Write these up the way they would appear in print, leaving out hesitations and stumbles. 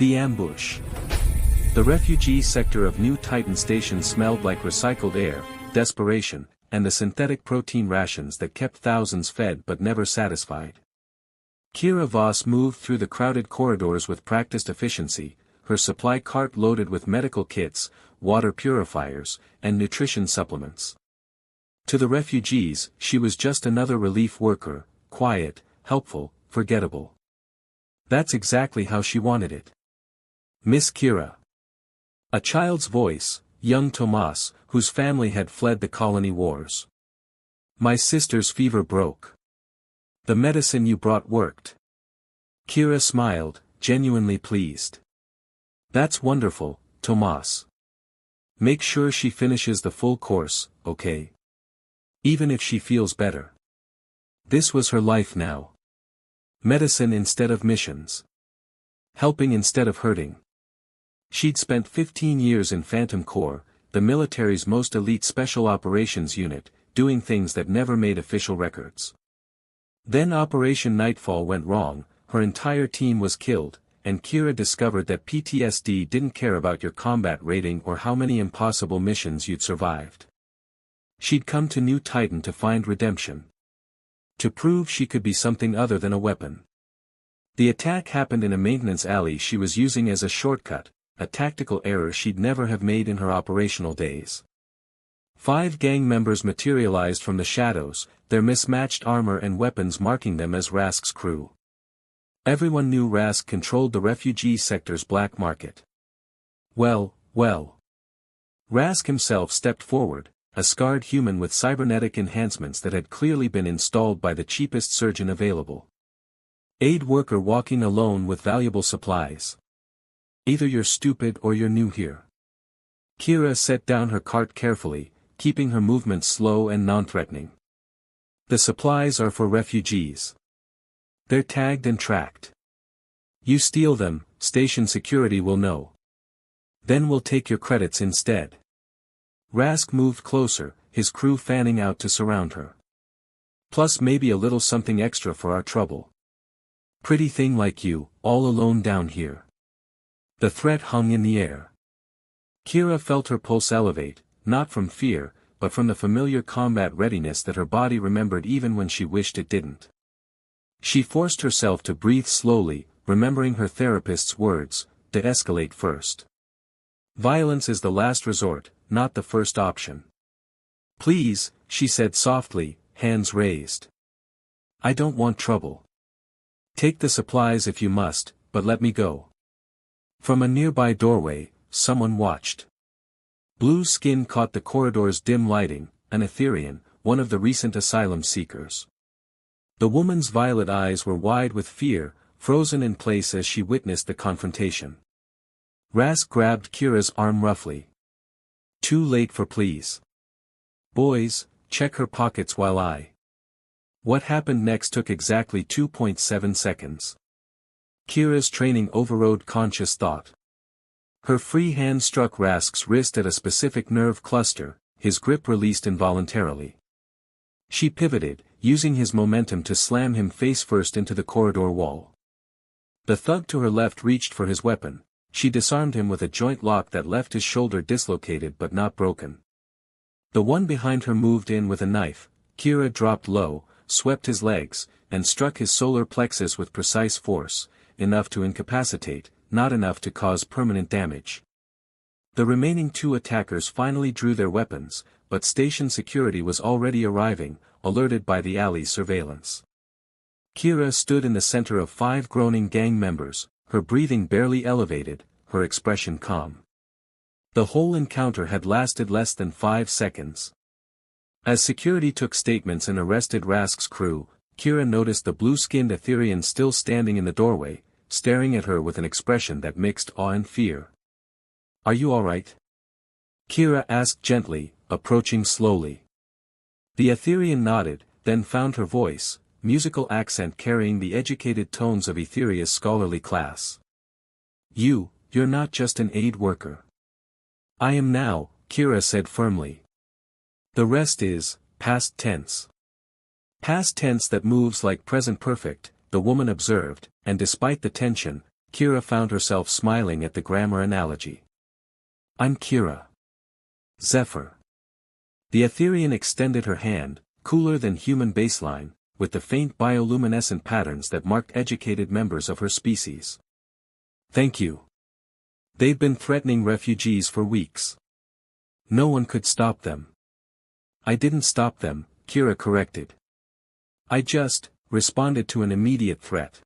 The ambush. The refugee sector of New Titan Station smelled like recycled air, desperation, and the synthetic protein rations that kept thousands fed but never satisfied. Kira Voss moved through the crowded corridors with practiced efficiency, her supply cart loaded with medical kits, water purifiers, and nutrition supplements. To the refugees, she was just another relief worker, quiet, helpful, forgettable. That's exactly how she wanted it. Miss Kira. A child's voice, young Tomas, whose family had fled the colony wars. My sister's fever broke. The medicine you brought worked. Kira smiled, genuinely pleased. That's wonderful, Tomas. Make sure she finishes the full course, okay? Even if she feels better. This was her life now. Medicine instead of missions. Helping instead of hurting. She'd spent 15 years in Phantom Corps, the military's most elite special operations unit, doing things that never made official records. Then Operation Nightfall went wrong, her entire team was killed, and Kira discovered that PTSD didn't care about your combat rating or how many impossible missions you'd survived. She'd come to New Titan to find redemption. To prove she could be something other than a weapon. The attack happened in a maintenance alley she was using as a shortcut, a tactical error she'd never have made in her operational days. 5 gang members materialized from the shadows, their mismatched armor and weapons marking them as Rask's crew. Everyone knew Rask controlled the refugee sector's black market. Well. Rask himself stepped forward, a scarred human with cybernetic enhancements that had clearly been installed by the cheapest surgeon available. Aid worker walking alone with valuable supplies. Either you're stupid or you're new here. Kira set down her cart carefully, keeping her movements slow and non-threatening. The supplies are for refugees. They're tagged and tracked. You steal them, station security will know. Then we'll take your credits instead. Rask moved closer, his crew fanning out to surround her. Plus maybe a little something extra for our trouble. Pretty thing like you, all alone down here. The threat hung in the air. Kira felt her pulse elevate, not from fear, but from the familiar combat readiness that her body remembered even when she wished it didn't. She forced herself to breathe slowly, remembering her therapist's words, de-escalate first. Violence is the last resort, not the first option. Please, she said softly, hands raised. I don't want trouble. Take the supplies if you must, but let me go. From a nearby doorway, someone watched. Blue skin caught the corridor's dim lighting, an Etherean, one of the recent asylum seekers. The woman's violet eyes were wide with fear, frozen in place as she witnessed the confrontation. Rask grabbed Kira's arm roughly. Too late for please. Boys, check her pockets while I. What happened next took exactly 2.7 seconds. Kira's training overrode conscious thought. Her free hand struck Rask's wrist at a specific nerve cluster, his grip released involuntarily. She pivoted, using his momentum to slam him face first into the corridor wall. The thug to her left reached for his weapon. She disarmed him with a joint lock that left his shoulder dislocated but not broken. The one behind her moved in with a knife. Kira dropped low, swept his legs, and struck his solar plexus with precise force, enough to incapacitate, not enough to cause permanent damage. The remaining 2 attackers finally drew their weapons, but station security was already arriving, alerted by the alley's surveillance. Kira stood in the center of 5 groaning gang members, her breathing barely elevated, her expression calm. The whole encounter had lasted less than 5 seconds. As security took statements and arrested Rask's crew, Kira noticed the blue-skinned Etherean still standing in the doorway, staring at her with an expression that mixed awe and fear. Are you all right? Kira asked gently, approaching slowly. The Etherean nodded, then found her voice, musical accent carrying the educated tones of Etheria's scholarly class. You're not just an aid worker. I am now, Kira said firmly. The rest is, past tense. Past tense that moves like present perfect, the woman observed, and despite the tension, Kira found herself smiling at the grammar analogy. I'm Kira. Zephyr. The Etherian extended her hand, cooler than human baseline, with the faint bioluminescent patterns that marked educated members of her species. Thank you. They've been threatening refugees for weeks. No one could stop them. I didn't stop them, Kira corrected. I just responded to an immediate threat.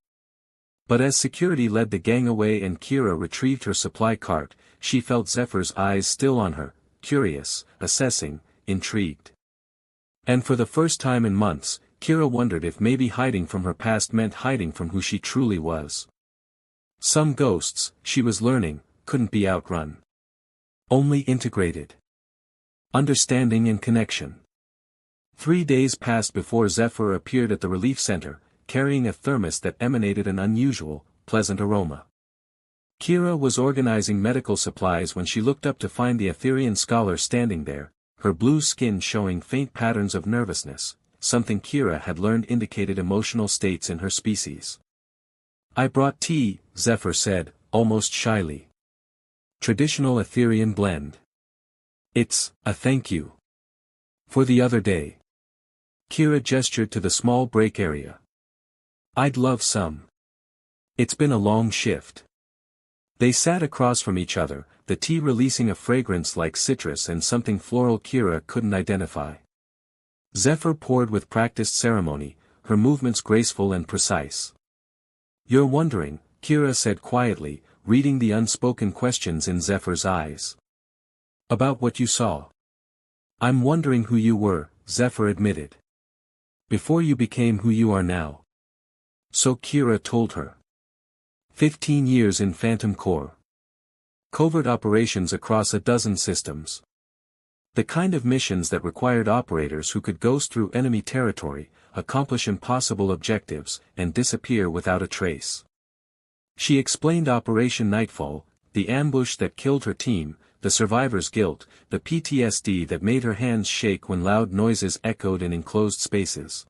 But as security led the gang away and Kira retrieved her supply cart, she felt Zephyr's eyes still on her, curious, assessing, intrigued. And for the first time in months, Kira wondered if maybe hiding from her past meant hiding from who she truly was. Some ghosts, she was learning, couldn't be outrun. Only integrated. Understanding and connection. 3 days passed before Zephyr appeared at the relief center, carrying a thermos that emanated an unusual, pleasant aroma. Kira was organizing medical supplies when she looked up to find the Etherian scholar standing there, her blue skin showing faint patterns of nervousness, something Kira had learned indicated emotional states in her species. I brought tea, Zephyr said, almost shyly. Traditional Etherian blend. It's a thank you. For the other day. Kira gestured to the small break area. I'd love some. It's been a long shift. They sat across from each other, the tea releasing a fragrance like citrus and something floral Kira couldn't identify. Zephyr poured with practiced ceremony, her movements graceful and precise. You're wondering, Kira said quietly, reading the unspoken questions in Zephyr's eyes. About what you saw. I'm wondering who you were, Zephyr admitted. Before you became who you are now. So Kira told her. 15 years in Phantom Core. Covert operations across a dozen systems. The kind of missions that required operators who could ghost through enemy territory, accomplish impossible objectives, and disappear without a trace. She explained Operation Nightfall, the ambush that killed her team, the survivor's guilt, the PTSD that made her hands shake when loud noises echoed in enclosed spaces.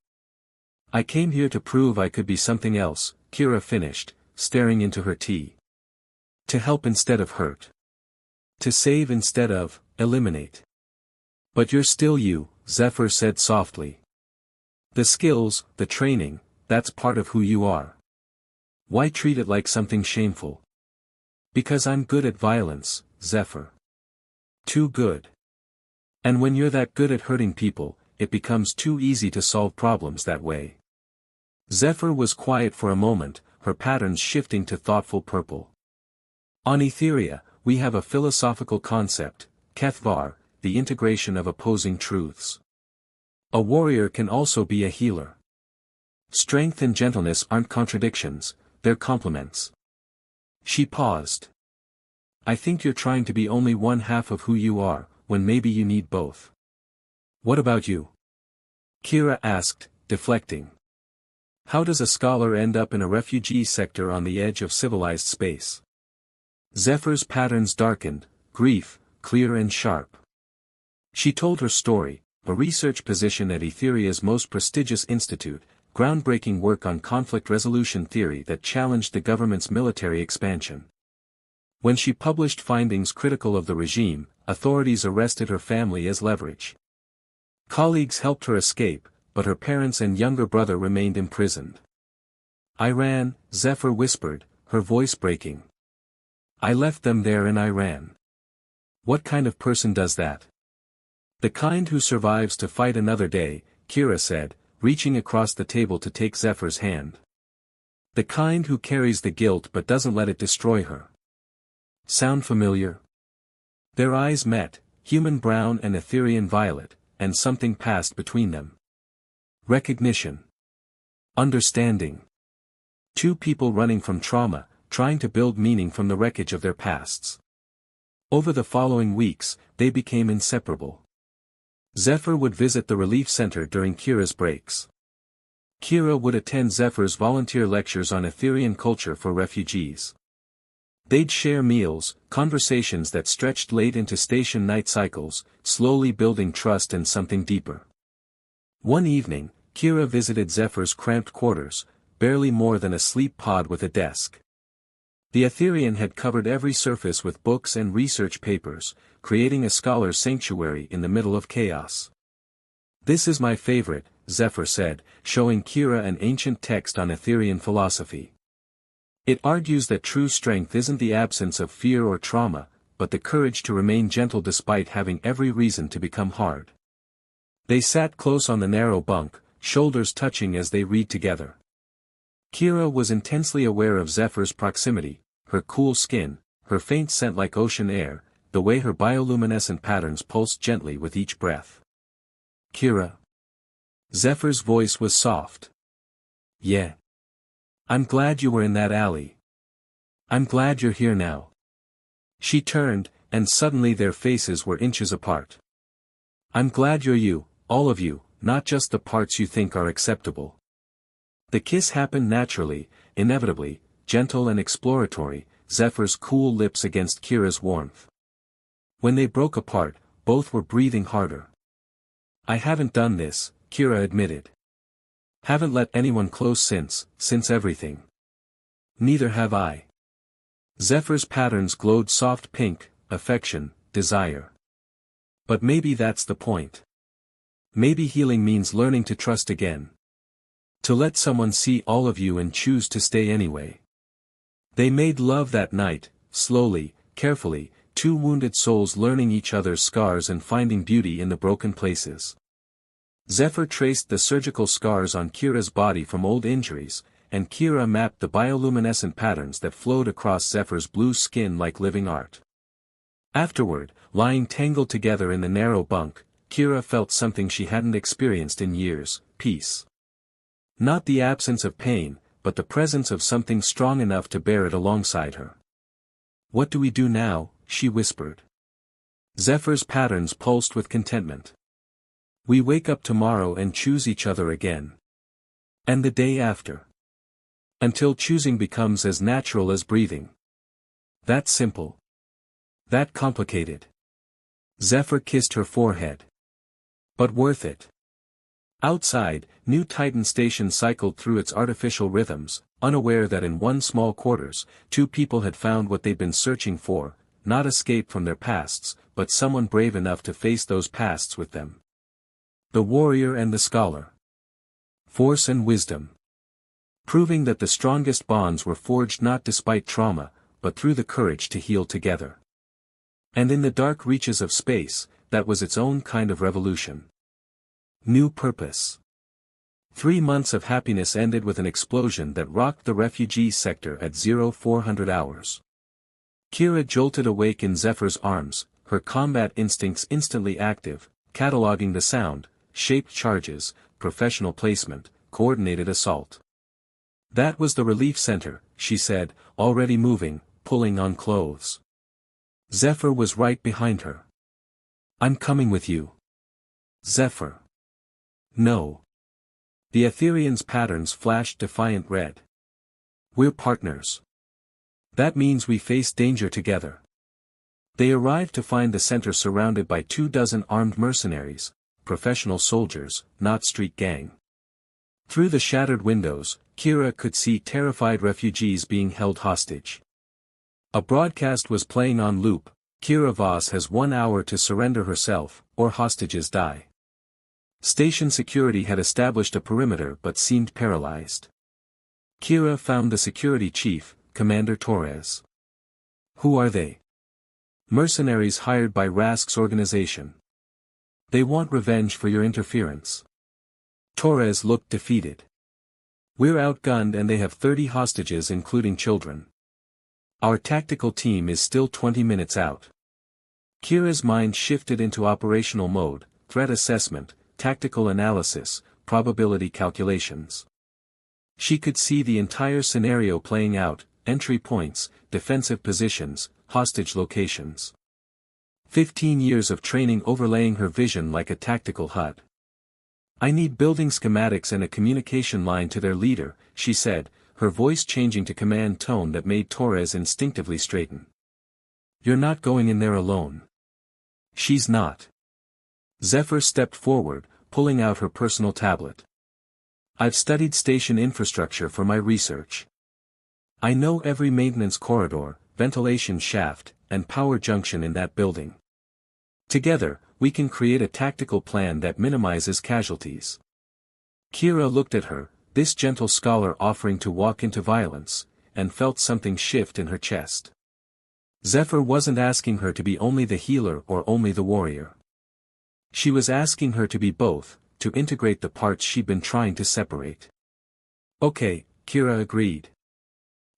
I came here to prove I could be something else, Kira finished, staring into her tea. To help instead of hurt. To save instead of eliminate. But you're still you, Zephyr said softly. The skills, the training, that's part of who you are. Why treat it like something shameful? Because I'm good at violence, Zephyr. Too good. And when you're that good at hurting people, it becomes too easy to solve problems that way. Zephyr was quiet for a moment, her patterns shifting to thoughtful purple. On Etheria, we have a philosophical concept, Kethvar, the integration of opposing truths. A warrior can also be a healer. Strength and gentleness aren't contradictions, they're complements. She paused. I think you're trying to be only one half of who you are, when maybe you need both. What about you? Kira asked, deflecting. How does a scholar end up in a refugee sector on the edge of civilized space? Zephyr's patterns darkened, grief, clear and sharp. She told her story, a research position at Etheria's most prestigious institute, groundbreaking work on conflict resolution theory that challenged the government's military expansion. When she published findings critical of the regime, authorities arrested her family as leverage. Colleagues helped her escape, but her parents and younger brother remained imprisoned. I ran, Zephyr whispered, her voice breaking. I left them there and I ran. What kind of person does that? The kind who survives to fight another day, Kira said, reaching across the table to take Zephyr's hand. The kind who carries the guilt but doesn't let it destroy her. Sound familiar? Their eyes met, human brown and Etherian violet, and something passed between them. Recognition. Understanding. Two people running from trauma, trying to build meaning from the wreckage of their pasts. Over the following weeks, they became inseparable. Zephyr would visit the relief center during Kira's breaks. Kira would attend Zephyr's volunteer lectures on Etherian culture for refugees. They'd share meals, conversations that stretched late into station night cycles, slowly building trust and something deeper. One evening, Kira visited Zephyr's cramped quarters, barely more than a sleep pod with a desk. The Etherean had covered every surface with books and research papers, creating a scholar's sanctuary in the middle of chaos. "This is my favorite," Zephyr said, showing Kira an ancient text on Etherean philosophy. "It argues that true strength isn't the absence of fear or trauma, but the courage to remain gentle despite having every reason to become hard." They sat close on the narrow bunk, shoulders touching as they read together. Kira was intensely aware of Zephyr's proximity, her cool skin, her faint scent like ocean air, the way her bioluminescent patterns pulsed gently with each breath. "Kira." Zephyr's voice was soft. "Yeah. I'm glad you were in that alley. I'm glad you're here now." She turned, and suddenly their faces were inches apart. "I'm glad you're you, all of you, not just the parts you think are acceptable." The kiss happened naturally, inevitably, gentle and exploratory, Zephyr's cool lips against Kira's warmth. When they broke apart, both were breathing harder. "I haven't done this," Kira admitted. "Haven't let anyone close since everything." "Neither have I." Zephyr's patterns glowed soft pink, affection, desire. "But maybe that's the point. Maybe healing means learning to trust again. To let someone see all of you and choose to stay anyway." They made love that night, slowly, carefully, two wounded souls learning each other's scars and finding beauty in the broken places. Zephyr traced the surgical scars on Kira's body from old injuries, and Kira mapped the bioluminescent patterns that flowed across Zephyr's blue skin like living art. Afterward, lying tangled together in the narrow bunk, Kira felt something she hadn't experienced in years: peace. Not the absence of pain, but the presence of something strong enough to bear it alongside her. "What do we do now?" she whispered. Zephyr's patterns pulsed with contentment. "We wake up tomorrow and choose each other again. And the day after. Until choosing becomes as natural as breathing. That simple. That complicated." Zephyr kissed her forehead. "But worth it." Outside, New Titan Station cycled through its artificial rhythms, unaware that in one small quarters, two people had found what they'd been searching for, not escape from their pasts, but someone brave enough to face those pasts with them. The warrior and the scholar. Force and wisdom. Proving that the strongest bonds were forged not despite trauma, but through the courage to heal together. And in the dark reaches of space, that was its own kind of revolution. New purpose. 3 months of happiness ended with an explosion that rocked the refugee sector at 0400 hours. Kira jolted awake in Zephyr's arms, her combat instincts instantly active, cataloging the sound, shaped charges, professional placement, coordinated assault. "That was the relief center," she said, already moving, pulling on clothes. Zephyr was right behind her. "I'm coming with you." "Zephyr." "No." The Etherean's patterns flashed defiant red. "We're partners. That means we face danger together." They arrived to find the center surrounded by 24 armed mercenaries, professional soldiers, not street gang. Through the shattered windows, Kira could see terrified refugees being held hostage. A broadcast was playing on loop: "Kira Voss has 1 hour to surrender herself, or hostages die." Station security had established a perimeter but seemed paralyzed. Kira found the security chief, Commander Torres. "Who are they?" "Mercenaries hired by Rask's organization. They want revenge for your interference." Torres looked defeated. "We're outgunned and they have 30 hostages including children. Our tactical team is still 20 minutes out." Kira's mind shifted into operational mode: threat assessment, tactical analysis, probability calculations. She could see the entire scenario playing out: entry points, defensive positions, hostage locations. 15 years of training overlaying her vision like a tactical HUD. "I need building schematics and a communication line to their leader," she said, her voice changing to command tone that made Torres instinctively straighten. "You're not going in there alone." "She's not." Zephyr stepped forward, pulling out her personal tablet. "I've studied station infrastructure for my research. I know every maintenance corridor, ventilation shaft, and power junction in that building. Together, we can create a tactical plan that minimizes casualties. Kira looked at her, this gentle scholar offering to walk into violence, and felt something shift in her chest. Zephyr wasn't asking her to be only the healer or only the warrior. She was asking her to be both, to integrate the parts she'd been trying to separate. Okay, Kira agreed.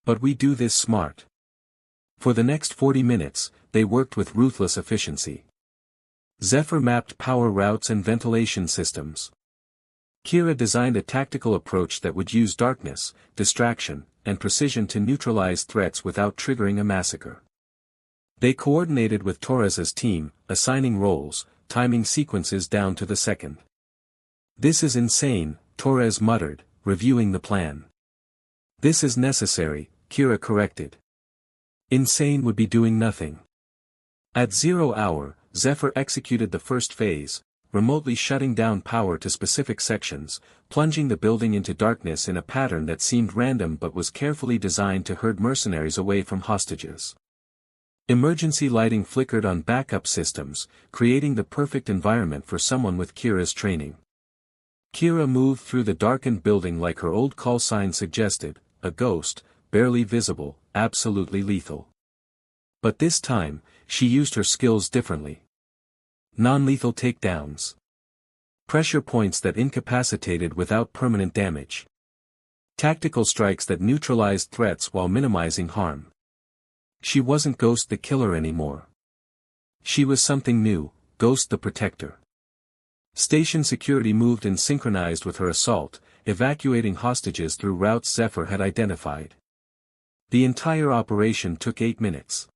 But we do this smart. For the next 40 minutes, they worked with ruthless efficiency. Zephyr mapped power routes and ventilation systems. Kira designed a tactical approach that would use darkness, distraction, and precision to neutralize threats without triggering a massacre. They coordinated with Torres's team, assigning roles, timing sequences down to the second. This is insane, Torres muttered, reviewing the plan. This is necessary, Kira corrected. Insane would be doing nothing. At 0 hour, Zephyr executed the first phase, remotely shutting down power to specific sections, plunging the building into darkness in a pattern that seemed random but was carefully designed to herd mercenaries away from hostages. Emergency lighting flickered on backup systems, creating the perfect environment for someone with Kira's training. Kira moved through the darkened building like her old call sign suggested, a ghost, barely visible, absolutely lethal. But this time, she used her skills differently. Non-lethal takedowns. Pressure points that incapacitated without permanent damage. Tactical strikes that neutralized threats while minimizing harm. She wasn't Ghost the Killer anymore. She was something new, Ghost the Protector. Station security moved and synchronized with her assault, evacuating hostages through routes Zephyr had identified. The entire operation took 8 minutes.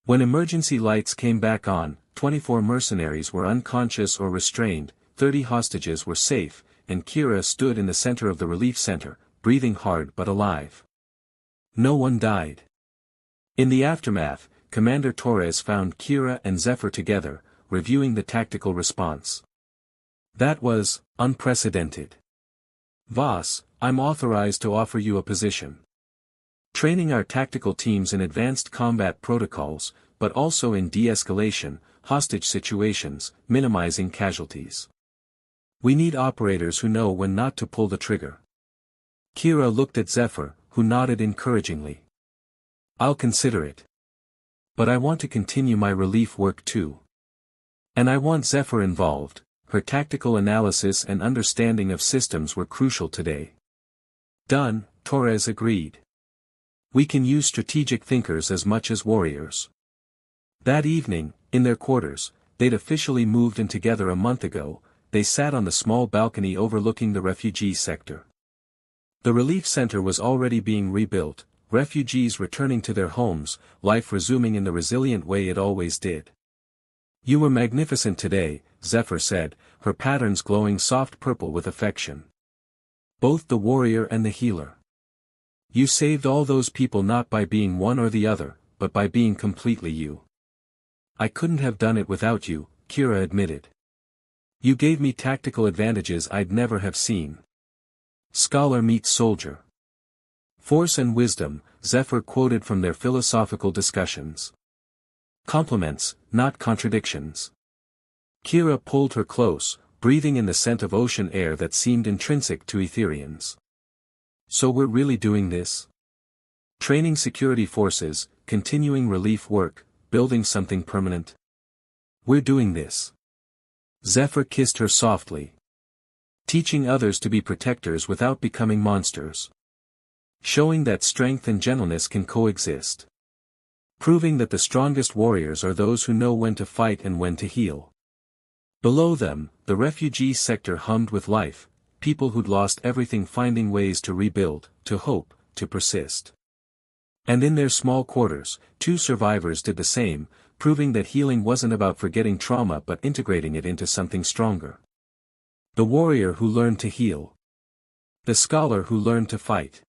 When emergency lights came back on, 24 mercenaries were unconscious or restrained, 30 hostages were safe, and Kira stood in the center of the relief center, breathing hard but alive. No one died. In the aftermath, Commander Torres found Kira and Zephyr together, reviewing the tactical response. That was unprecedented. Voss, I'm authorized to offer you a position. Training our tactical teams in advanced combat protocols, but also in de-escalation, hostage situations, minimizing casualties. We need operators who know when not to pull the trigger. Kira looked at Zephyr, who nodded encouragingly. I'll consider it. But I want to continue my relief work too. And I want Zephyr involved. Her tactical analysis and understanding of systems were crucial today. Done, Torres agreed. We can use strategic thinkers as much as warriors. That evening, in their quarters, they'd officially moved in together a month ago, they sat on the small balcony overlooking the refugee sector. The relief center was already being rebuilt, refugees returning to their homes, life resuming in the resilient way it always did. You were magnificent today, Zephyr said, her patterns glowing soft purple with affection. Both the warrior and the healer. You saved all those people not by being one or the other, but by being completely you. I couldn't have done it without you, Kira admitted. You gave me tactical advantages I'd never have seen. Scholar meets soldier. Force and wisdom, Zephyr quoted from their philosophical discussions. Compliments, not contradictions. Kira pulled her close, breathing in the scent of ocean air that seemed intrinsic to Etherians. So we're really doing this? Training security forces, continuing relief work, building something permanent? We're doing this. Zephyr kissed her softly. Teaching others to be protectors without becoming monsters. Showing that strength and gentleness can coexist. Proving that the strongest warriors are those who know when to fight and when to heal. Below them, the refugee sector hummed with life, people who'd lost everything finding ways to rebuild, to hope, to persist. And in their small quarters, 2 survivors did the same, proving that healing wasn't about forgetting trauma but integrating it into something stronger. The warrior who learned to heal. The scholar who learned to fight.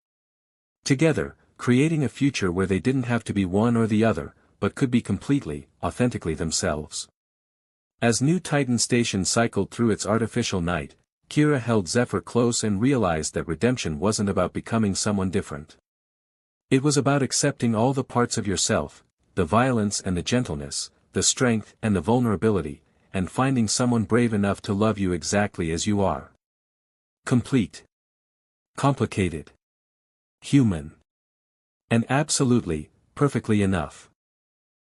Together, creating a future where they didn't have to be one or the other, but could be completely, authentically themselves. As New Titan Station cycled through its artificial night, Kira held Zephyr close and realized that redemption wasn't about becoming someone different. It was about accepting all the parts of yourself, the violence and the gentleness, the strength and the vulnerability, and finding someone brave enough to love you exactly as you are. Complete. Complicated. Human. And absolutely, perfectly enough.